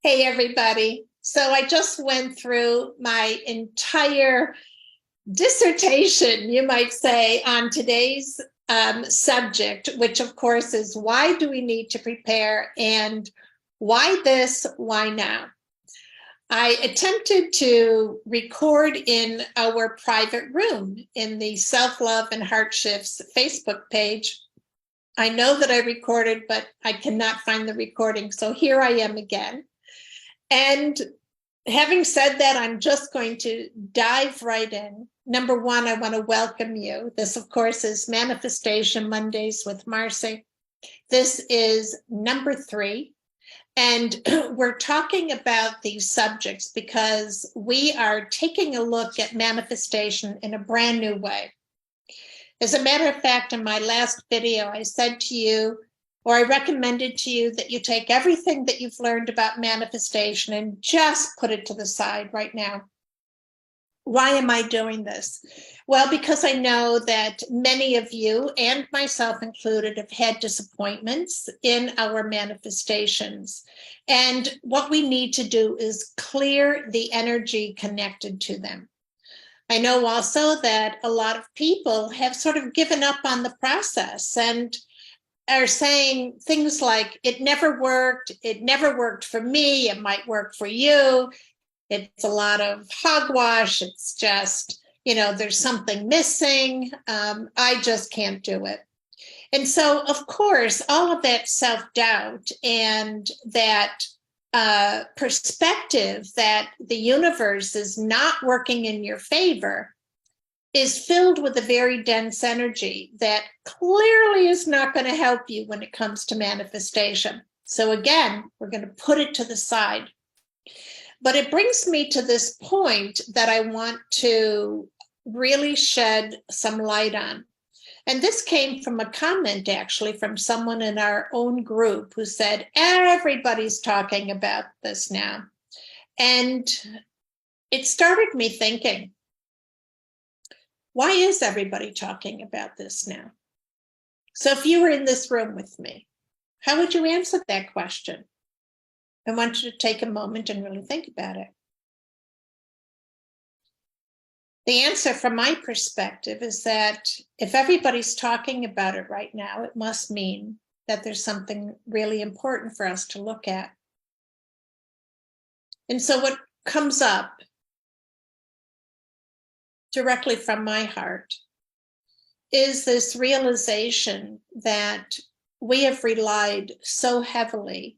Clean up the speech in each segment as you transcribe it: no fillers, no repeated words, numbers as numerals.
Hey, everybody. So I just went through my entire dissertation, you might say, on today's subject, which of course is why do we need to prepare and why this, why now? I attempted to record in our private room in the Self-Love and Heart Shifts Facebook page. I know that I recorded, but I cannot find the recording. So here I am again. And having said that, I'm just going to dive right in. Number one, I want to welcome you. This, of course, is Manifestation Mondays with Marcy. This is number 3. And we're talking about these subjects because we are taking a look at manifestation in a brand new way. As a matter of fact, in my last video, I said to you, or I recommended to you, that you take everything that you've learned about manifestation and just put it to the side right now. Why am I doing this? Well, because I know that many of you, and myself included, have had disappointments in our manifestations. And what we need to do is clear the energy connected to them. I know also that a lot of people have sort of given up on the process and are saying things like, it never worked for me, it might work for you, it's a lot of hogwash, it's just, there's something missing, I just can't do it. And so, of course, all of that self-doubt and that perspective that the universe is not working in your favor is filled with a very dense energy that clearly is not going to help you when it comes to manifestation. So again, we're going to put it to the side. But it brings me to this point that I want to really shed some light on. And this came from a comment, actually, from someone in our own group who said, everybody's talking about this now. And it started me thinking, why is everybody talking about this now? So if you were in this room with me, how would you answer that question? I want you to take a moment and really think about it. The answer from my perspective is that if everybody's talking about it right now, it must mean that there's something really important for us to look at. And so what comes up directly from my heart is this realization that we have relied so heavily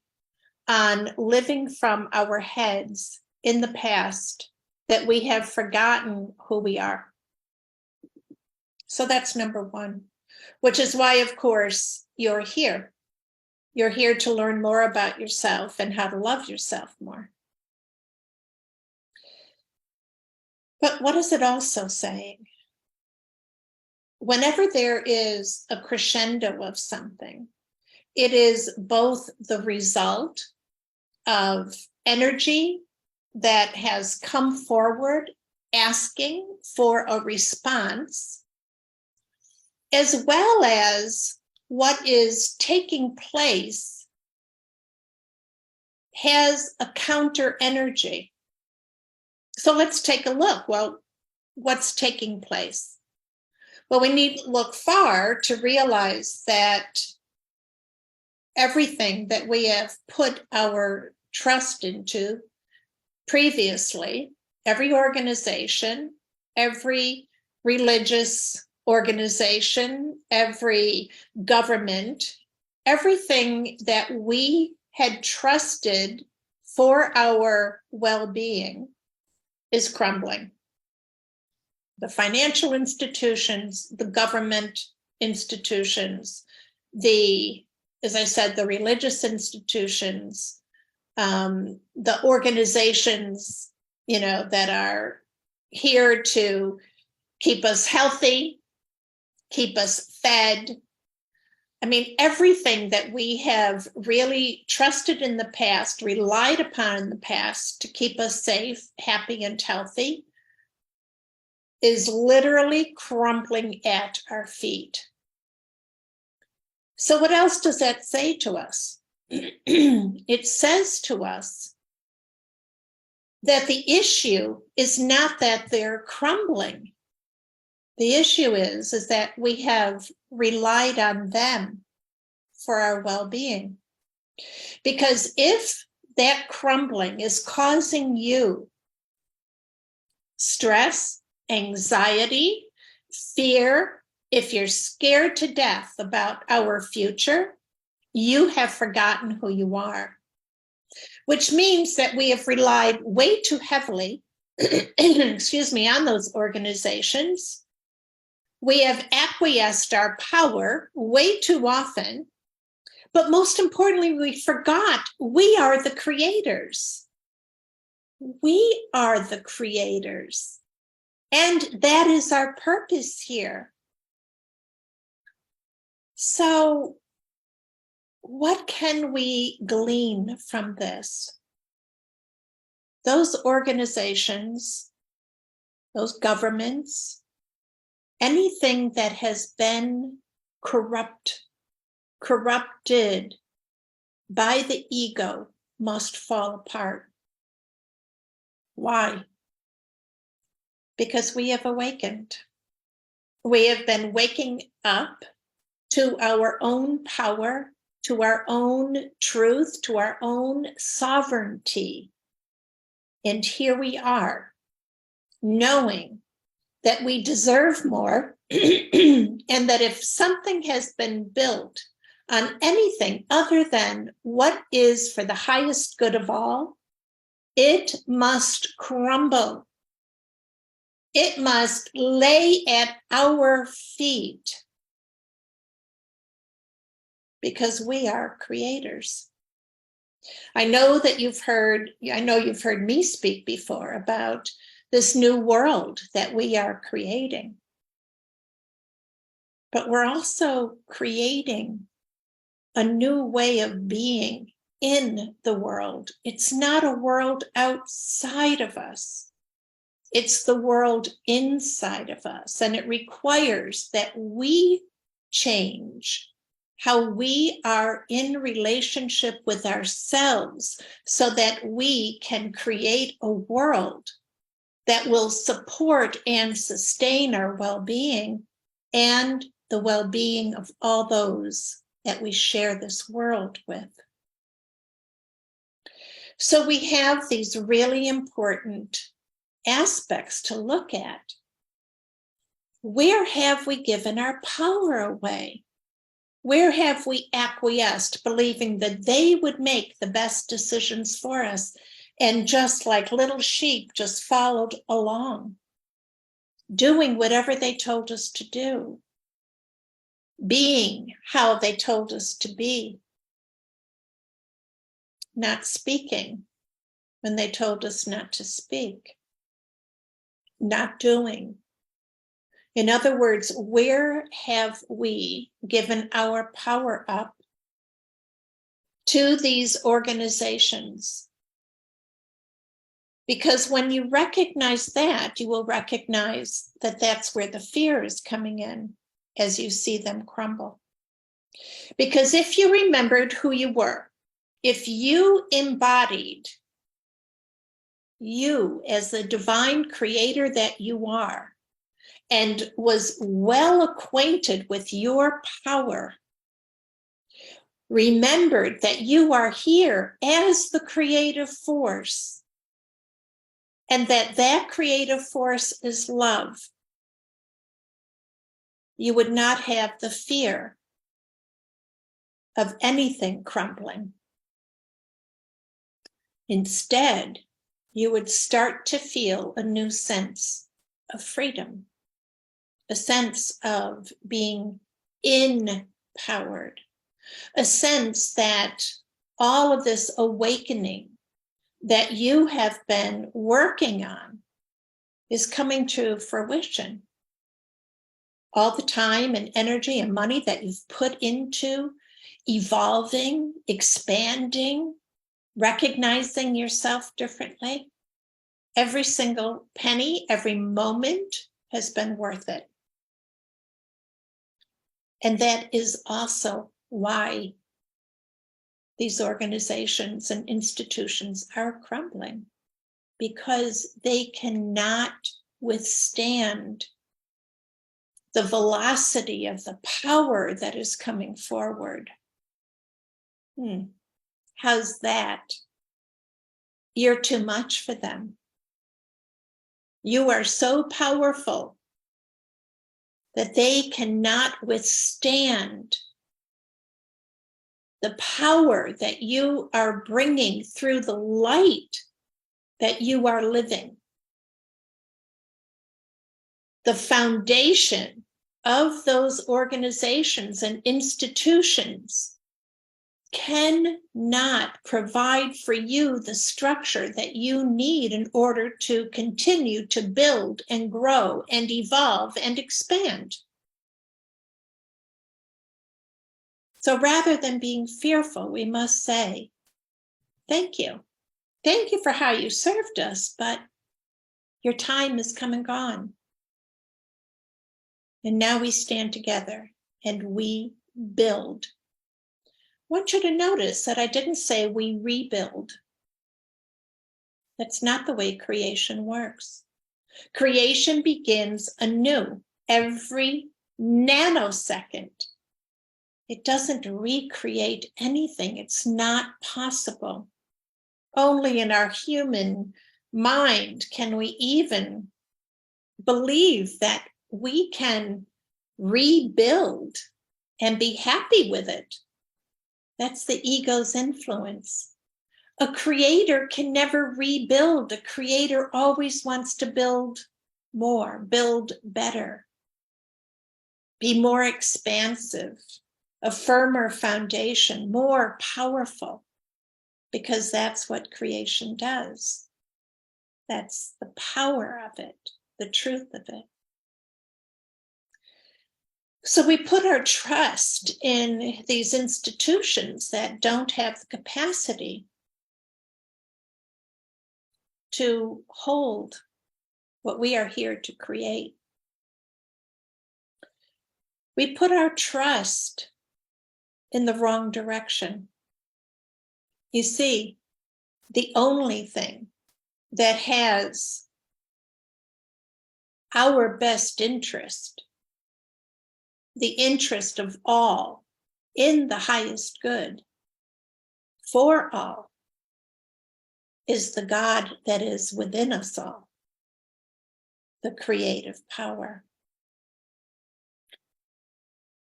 on living from our heads in the past that we have forgotten who we are. So that's number one, which is why, of course, you're here. You're here to learn more about yourself and how to love yourself more. But what is it also saying? Whenever there is a crescendo of something, it is both the result of energy that has come forward asking for a response, as well as what is taking place has a counter energy. So let's take a look. Well, what's taking place? Well, we need to look far to realize that everything that we have put our trust into previously, every organization, every religious organization, every government, everything that we had trusted for our well-being is crumbling. The financial institutions, the government institutions, as I said, the religious institutions, the organizations, that are here to keep us healthy, keep us fed. I mean, everything that we have really trusted in the past, relied upon in the past to keep us safe, happy, and healthy is literally crumbling at our feet. So what else does that say to us? It says to us that the issue is not that they're crumbling. The issue is that we have relied on them for our well-being. Because if that crumbling is causing you stress, anxiety, fear, if you're scared to death about our future, you have forgotten who you are, which means that we have relied way too heavily, excuse me, on those organizations. We have acquiesced our power way too often, but most importantly, we forgot we are the creators. We are the creators, and that is our purpose here. So, what can we glean from this? Those organizations, those governments, anything that has been corrupted by the ego must fall apart. Why? Because we have awakened. We have been waking up to our own power, to our own truth, to our own sovereignty. And here we are, knowing that we deserve more, and that if something has been built on anything other than what is for the highest good of all, it must crumble. It must lay at our feet, because we are creators. I know you've heard me speak before about this new world that we are creating. But we're also creating a new way of being in the world. It's not a world outside of us. It's the world inside of us. And it requires that we change how we are in relationship with ourselves so that we can create a world that will support and sustain our well-being and the well-being of all those that we share this world with. So we have these really important aspects to look at. Where have we given our power away? Where have we acquiesced, believing that they would make the best decisions for us, and just like little sheep, just followed along, doing whatever they told us to do, being how they told us to be, not speaking when they told us not to speak, not doing. In other words, where have we given our power up to these organizations? Because when you recognize that, you will recognize that that's where the fear is coming in as you see them crumble. Because if you remembered who you were, if you embodied you as the divine creator that you are, and was well acquainted with your power, remembered that you are here as the creative force, and that creative force is love, you would not have the fear of anything crumbling. Instead, you would start to feel a new sense of freedom, a sense of being empowered, a sense that all of this awakening that you have been working on is coming to fruition. All the time and energy and money that you've put into evolving, expanding, recognizing yourself differently, every single penny, every moment has been worth it. And that is also why these organizations and institutions are crumbling. because they cannot withstand the velocity of the power that is coming forward. How's that? You're too much for them. You are so powerful that they cannot withstand the power that you are bringing through the light that you are living. The foundation of those organizations and institutions cannot provide for you the structure that you need in order to continue to build and grow and evolve and expand. So rather than being fearful, we must say, thank you. Thank you for how you served us, but your time is come and gone. And now we stand together and we build. I want you to notice that I didn't say we rebuild. That's not the way creation works. Creation begins anew every nanosecond. It doesn't recreate anything. It's not possible. Only in our human mind can we even believe that we can rebuild and be happy with it. That's the ego's influence. A creator can never rebuild. A creator always wants to build more, build better, be more expansive, a firmer foundation, more powerful, because that's what creation does. That's the power of it, the truth of it. So we put our trust in these institutions that don't have the capacity to hold what we are here to create. We put our trust in the wrong direction. You see, the only thing that has our best interest, the interest of all, in the highest good, for all, is the God that is within us all, the creative power.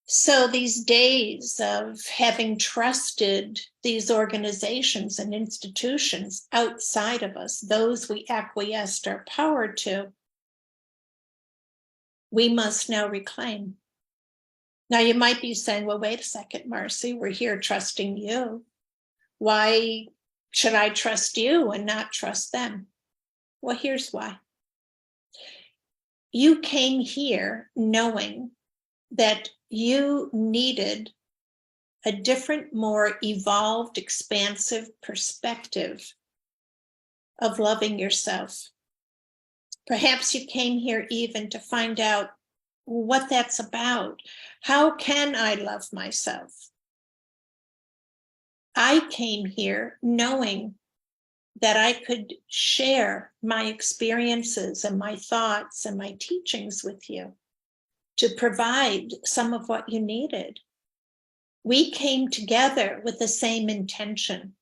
So these days of having trusted these organizations and institutions outside of us, those we acquiesced our power to, we must now reclaim. Now you might be saying, well, wait a second, Marcy, we're here trusting you. Why should I trust you and not trust them? Well, here's why. You came here knowing that you needed a different, more evolved, expansive perspective of loving yourself. Perhaps you came here even to find out what that's about. How can I love myself? I came here knowing that I could share my experiences and my thoughts and my teachings with you to provide some of what you needed. We came together with the same intention.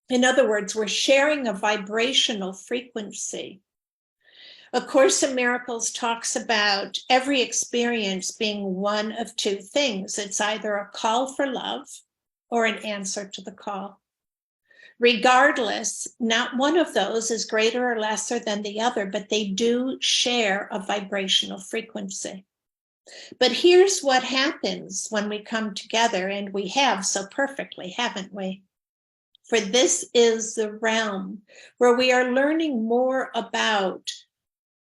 In other words, we're sharing a vibrational frequency. A Course in Miracles talks about every experience being one of two things. It's either a call for love or an answer to the call. Regardless, not one of those is greater or lesser than the other, but they do share a vibrational frequency. But here's what happens when we come together, and we have so perfectly, haven't we? For this is the realm where we are learning more about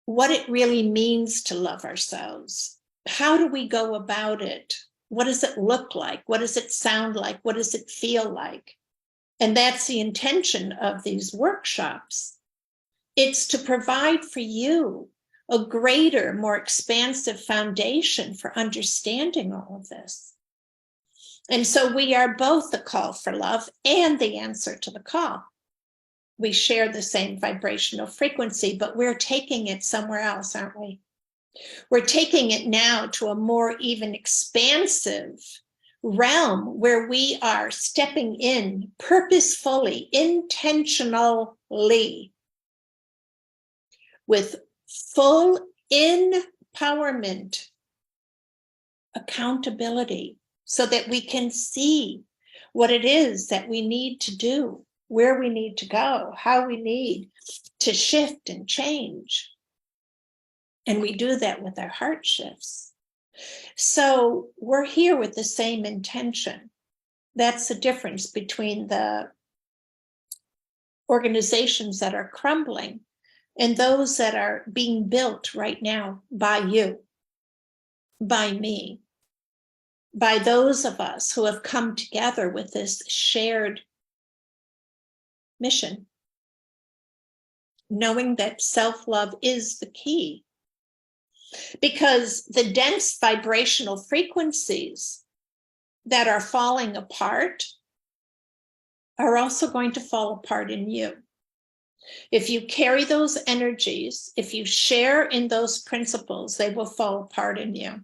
what it really means to love ourselves. How do we go about it? What does it look like? What does it sound like? What does it feel like? And that's the intention of these workshops. It's to provide for you a greater, more expansive foundation for understanding all of this. And so we are both the call for love and the answer to the call. We share the same vibrational frequency, but we're taking it somewhere else, aren't we? We're taking it now to a more even expansive realm where we are stepping in purposefully, intentionally, with full empowerment, accountability, so that we can see what it is that we need to do, where we need to go, how we need to shift and change. And we do that with our heart shifts. So we're here with the same intention. That's the difference between the organizations that are crumbling and those that are being built right now by you, by me, by those of us who have come together with this shared mission, knowing that self-love is the key. Because the dense vibrational frequencies that are falling apart are also going to fall apart in you. If you carry those energies, if you share in those principles, they will fall apart in you.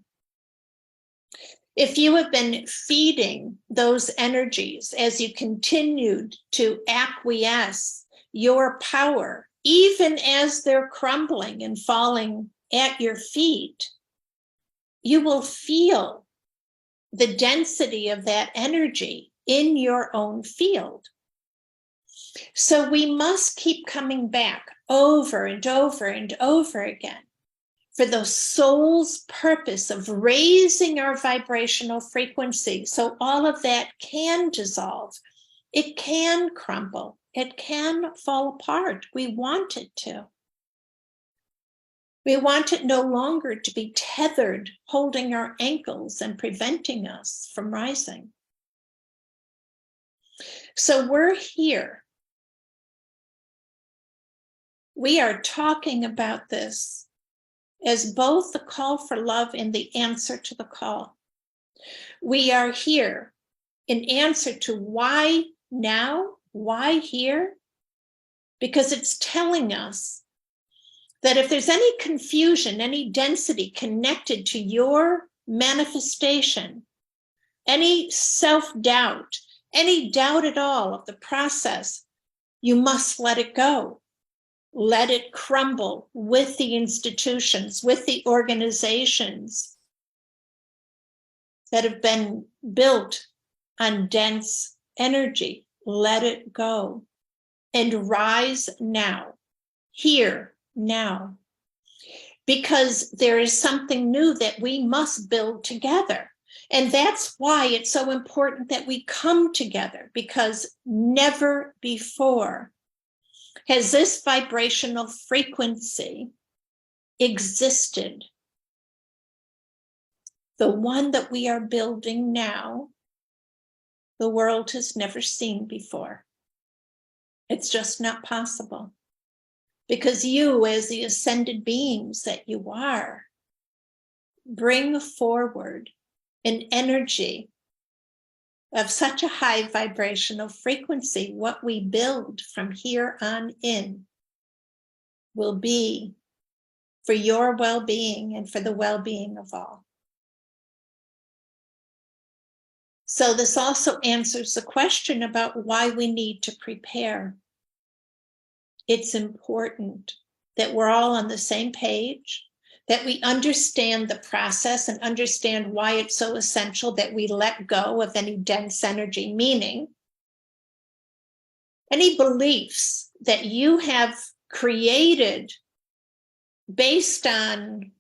If you have been feeding those energies as you continued to acquiesce your power, even as they're crumbling and falling at your feet, you will feel the density of that energy in your own field. So we must keep coming back over and over and over again for the soul's purpose of raising our vibrational frequency, so all of that can dissolve. It can crumble. It can fall apart. We want it to. We want it no longer to be tethered, holding our ankles and preventing us from rising. So we're here. We are talking about this as both the call for love and the answer to the call. We are here in answer to why now, why here? Because it's telling us that if there's any confusion, any density connected to your manifestation, any self-doubt, any doubt at all of the process, you must let it go. Let it crumble with the institutions, with the organizations that have been built on dense energy. Let it go and rise now, here, now, because there is something new that we must build together. And that's why it's so important that we come together, because never before has this vibrational frequency existed. The one that we are building now, the world has never seen before. It's just not possible. Because you, as the ascended beings that you are, bring forward an energy of such a high vibrational frequency. What we build from here on in will be for your well-being and for the well-being of all. So this also answers the question about why we need to prepare. It's important that we're all on the same page, that we understand the process and understand why it's so essential that we let go of any dense energy, meaning any beliefs that you have created based on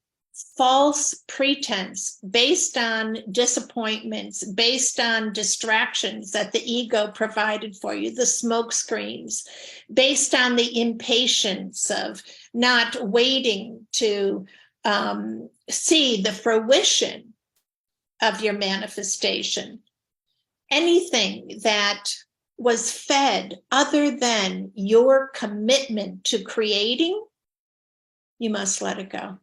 false pretense, based on disappointments, based on distractions that the ego provided for you, the smoke screens, based on the impatience of not waiting to see the fruition of your manifestation. Anything that was fed other than your commitment to creating, you must let it go.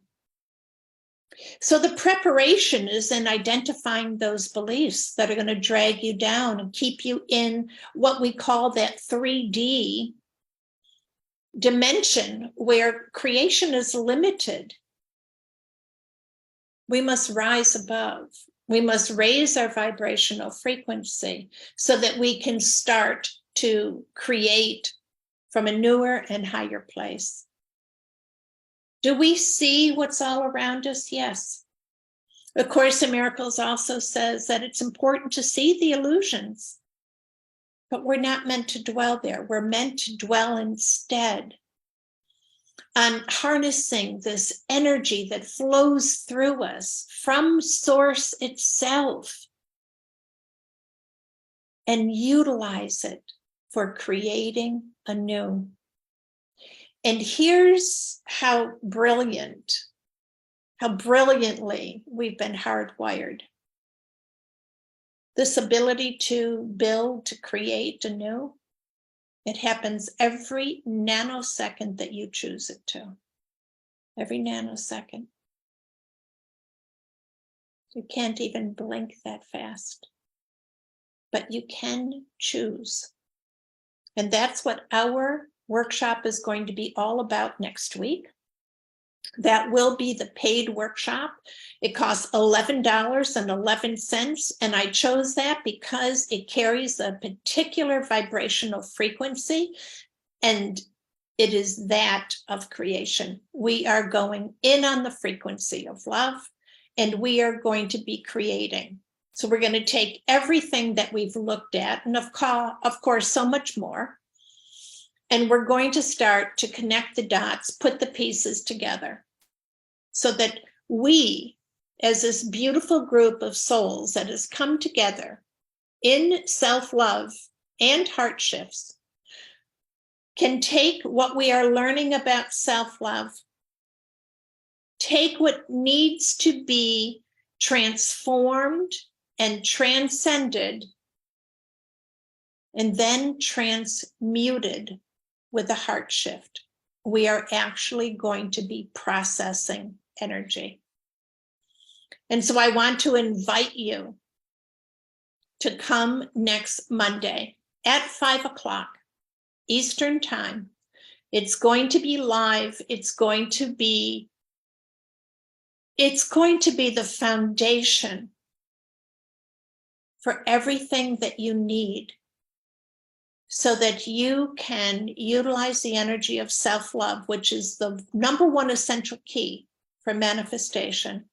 So the preparation is in identifying those beliefs that are going to drag you down and keep you in what we call that 3D dimension where creation is limited. We must rise above. We must raise our vibrational frequency so that we can start to create from a newer and higher place. Do we see what's all around us? Yes. A Course in Miracles also says that it's important to see the illusions, but we're not meant to dwell there. We're meant to dwell instead on harnessing this energy that flows through us from Source itself and utilize it for creating anew. And here's how brilliantly we've been hardwired. This ability to build, to create anew, it happens every nanosecond that you choose it to. Every nanosecond. You can't even blink that fast. But you can choose. And that's what our workshop is going to be all about next week. That will be the paid workshop. It costs $11.11, and I chose that because it carries a particular vibrational frequency, and it is that of creation. We are going in on the frequency of love, and we are going to be creating. So we're going to take everything that we've looked at, and of course, so much more, and we're going to start to connect the dots, put the pieces together, so that we, as this beautiful group of souls that has come together in self-love and heart shifts, can take what we are learning about self-love, take what needs to be transformed and transcended, and then transmuted with a heart shift. We are actually going to be processing energy. And so I want to invite you to come next Monday at 5 o'clock Eastern Time. It's going to be live. It's going to be the foundation for everything that you need so that you can utilize the energy of self-love, which is the number one essential key for manifestation,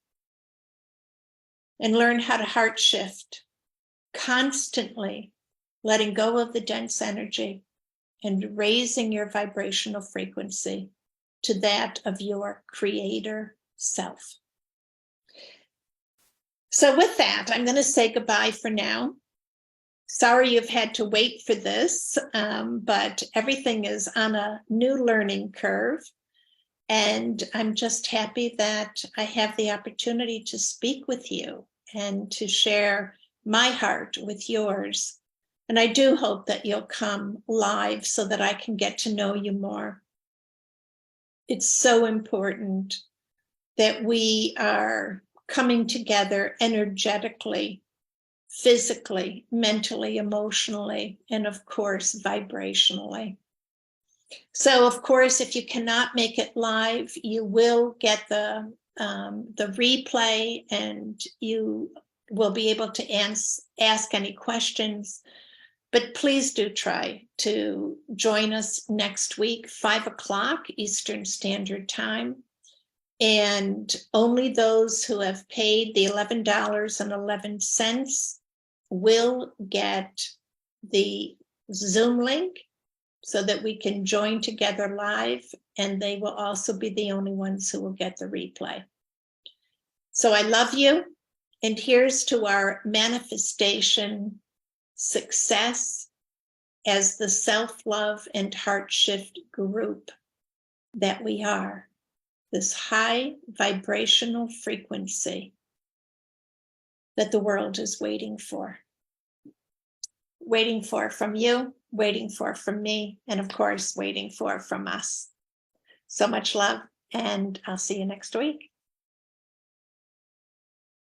and learn how to heart shift, constantly letting go of the dense energy and raising your vibrational frequency to that of your creator self. So with that, I'm going to say goodbye for now. Sorry you've had to wait for this, but everything is on a new learning curve. And I'm just happy that I have the opportunity to speak with you and to share my heart with yours. And I do hope that you'll come live so that I can get to know you more. It's so important that we are coming together energetically, physically, mentally, emotionally, and of course, vibrationally. So, of course, if you cannot make it live, you will get the replay, and you will be able to ask any questions. But please do try to join us next week, 5 o'clock Eastern Standard Time. And only those who have paid the $11.11 will get the Zoom link so that we can join together live, and they will also be the only ones who will get the replay. So I love you, and here's to our manifestation success as the self-love and heart shift group that we are, this high vibrational frequency that the world is waiting for from you, waiting for from me, and of course, waiting for from us. So much love, and I'll see you next week.